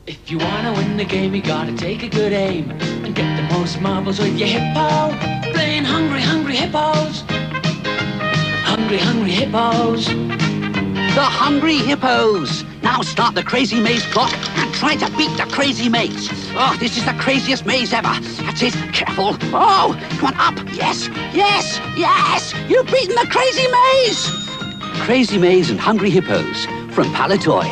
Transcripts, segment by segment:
If you wanna win the game, you gotta take a good aim and get the most marbles with your hippo. Playing hungry, hungry hippos. Hungry, hungry hippos. The Hungry Hippos. Now start the crazy maze clock and try to beat the crazy maze. Oh, this is the craziest maze ever. That's it. Careful. Oh, come on, up. Yes, yes, yes. You've beaten the crazy maze. Crazy Maze and Hungry Hippos from PALITOY.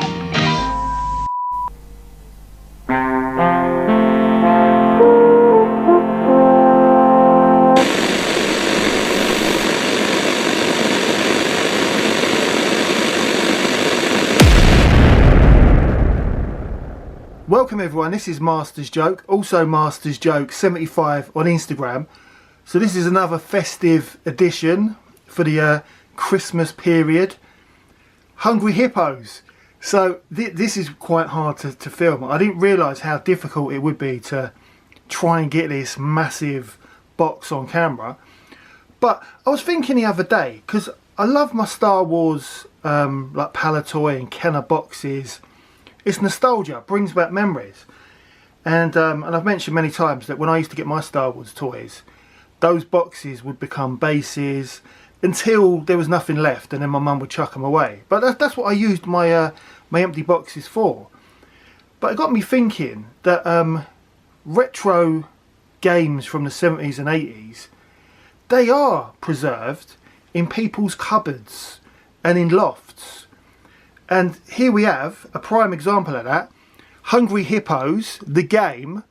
Welcome everyone, this is Master's Joke, also Master's Joke 75 on Instagram. So this is another festive edition for the Christmas period. Hungry Hippos. So this is quite hard to film. I didn't realise how difficult it would be to try and get this massive box on camera. But I was thinking the other day, because I love my Star Wars like PALITOY and Kenner boxes. It's nostalgia, brings back memories. And I've mentioned many times that when I used to get my Star Wars toys, those boxes would become bases until there was nothing left, and then my mum would chuck them away. But that's what I used my my empty boxes for. But it got me thinking that retro games from the 70s and 80s, they are preserved in people's cupboards and in lofts. And here we have a prime example of that. Hungry Hippos, the game,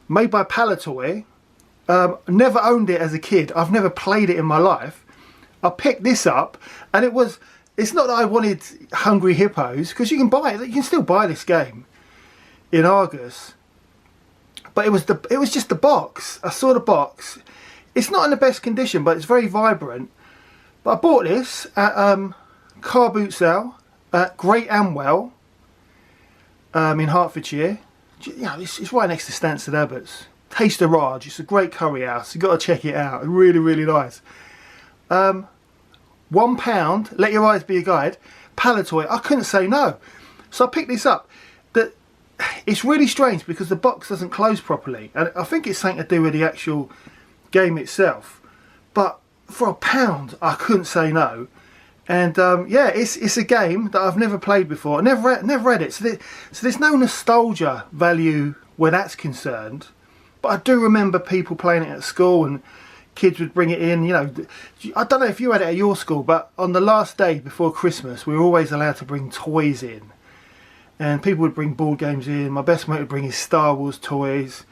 made by PALITOY. Never owned it as a kid. I've never played it in my life. I picked this up, and it's not that I wanted Hungry Hippos, because you can buy it. You can still buy this game in Argos. But it was just the box. I saw the box. It's not in the best condition, but it's very vibrant. But I bought this at CARBOOT sale. Great Amwell in Hertfordshire. You know, it's right next to Stansted Abbots. Taste of Raj. It's a great curry house. You've got to check it out. Really, really nice. £1. Let your eyes be a guide. PALITOY. I couldn't say no. So I picked this up. It's really strange because the box doesn't close properly. And I think it's something to do with the actual game itself. But for £1, I couldn't say no. And yeah, it's a game that I've never played before. I never read it. So there's no nostalgia value where that's concerned. But I do remember people playing it at school, and kids would bring it in. You know, I don't know if you had it at your school, but on the last day before Christmas, we were always allowed to bring toys in. And people would bring board games in. My best mate would bring his Star Wars toys,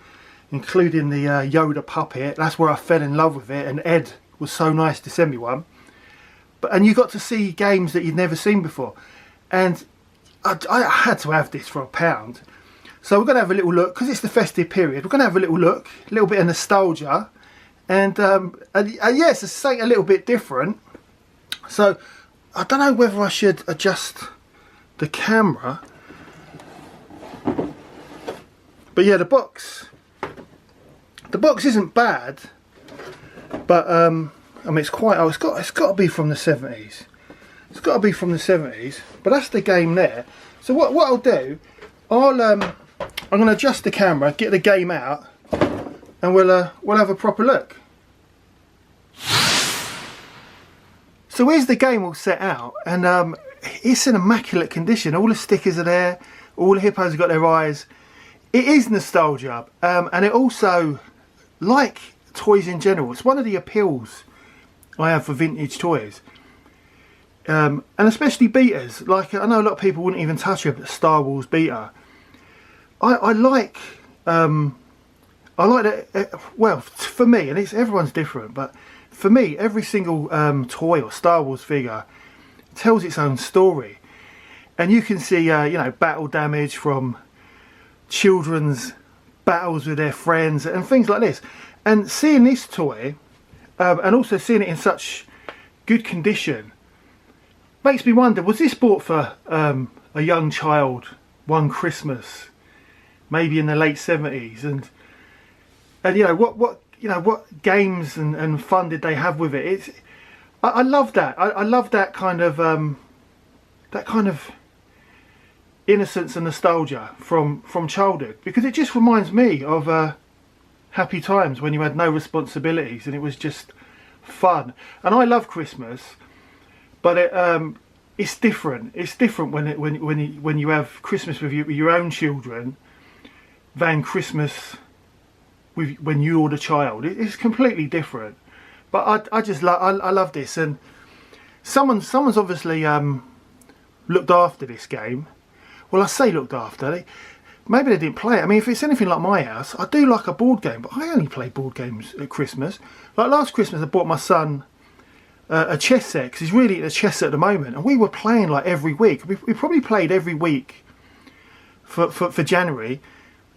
including the Yoda puppet. That's where I fell in love with it. And Ed was so nice to send me one. And you got to see games that you'd never seen before, and I had to have this for £1. So we're going to have a little look, because it's the festive period. We're going to have a little look, a little bit of nostalgia, and yes, it's something a little bit different. So I don't know whether I should adjust the camera, but yeah, the box isn't bad, but I mean, it's quite. Oh, it's got to be from the 70s. It's got to be from the 70s. But that's the game there. So what I'll do, I'm going to adjust the camera, get the game out, and we'll have a proper look. So here's the game all set out, and it's in immaculate condition. All the stickers are there. All the hippos have got their eyes. It is nostalgia, and it also, like toys in general, it's one of the appeals I have for vintage toys, and especially beaters. Like, I know a lot of people wouldn't even touch a Star Wars beater. I like that. Well, for me, and everyone's different, but for me, every single toy or Star Wars figure tells its own story, and you can see you know, battle damage from children's battles with their friends and things like this. And seeing this toy, and also seeing it in such good condition, makes me wonder, was this bought for a young child one Christmas, maybe in the late 70s, and you know, what games and fun did they have with it? I love that. I love that kind of innocence and nostalgia from childhood, because it just reminds me of happy times when you had no responsibilities and it was just fun. And I love Christmas, but it's different. It's different when you have Christmas with your own children than Christmas when you're the child. It's completely different. But I just I love this, and someone's obviously looked after this game. Well, I say looked after. Maybe they didn't play it. I mean, if it's anything like my house, I do like a board game, but I only play board games at Christmas. Like last Christmas, I bought my son a chess set, because he's really into chess at the moment, and we were playing like every week. We probably played every week for January.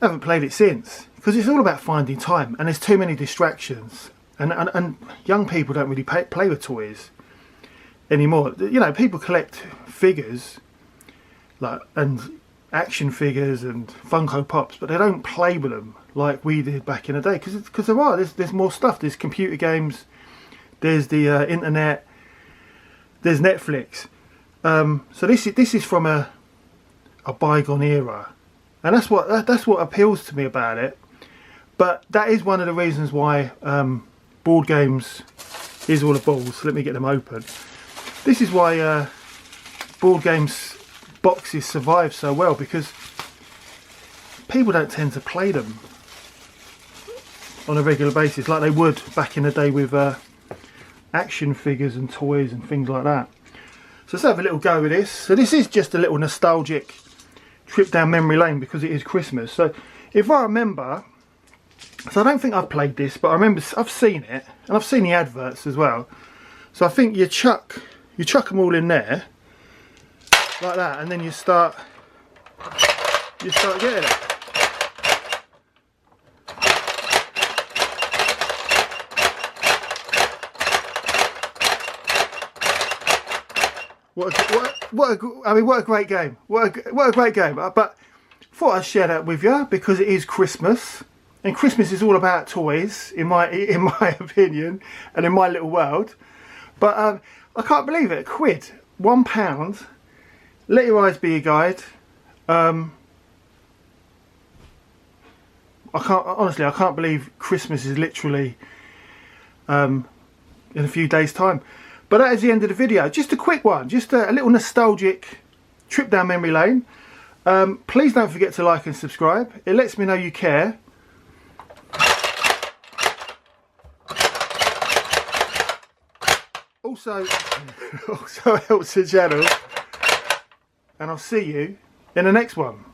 I haven't played it since, because it's all about finding time, and there's too many distractions, and young people don't really play with toys anymore. You know, people collect figures and action figures and Funko Pops, but they don't play with them like we did back in the day, because there's more stuff. There's computer games, there's the internet, there's Netflix. So this is from a bygone era, and that's what appeals to me about it. But that is one of the reasons why board games is all the balls. Let me get them open. This is why board games boxes survive so well, because people don't tend to play them on a regular basis like they would back in the day with action figures and toys and things like that. So let's have a little go with this. So this is just a little nostalgic trip down memory lane, because it is Christmas. So if I remember, so I don't think I've played this, but I remember I've seen it, and I've seen the adverts as well. So I think you chuck them all in there like that, and then you start getting it. What a great game! What a great game! But thought I'd share that with you, because it is Christmas, and Christmas is all about toys, in my opinion, and in my little world. But I can't believe it. £1. Let your eyes be your guide. I can't believe Christmas is literally in a few days' time. But that is the end of the video. Just a quick one, just a little nostalgic trip down memory lane. Please don't forget to like and subscribe. It lets me know you care. Also helps the channel. And I'll see you in the next one.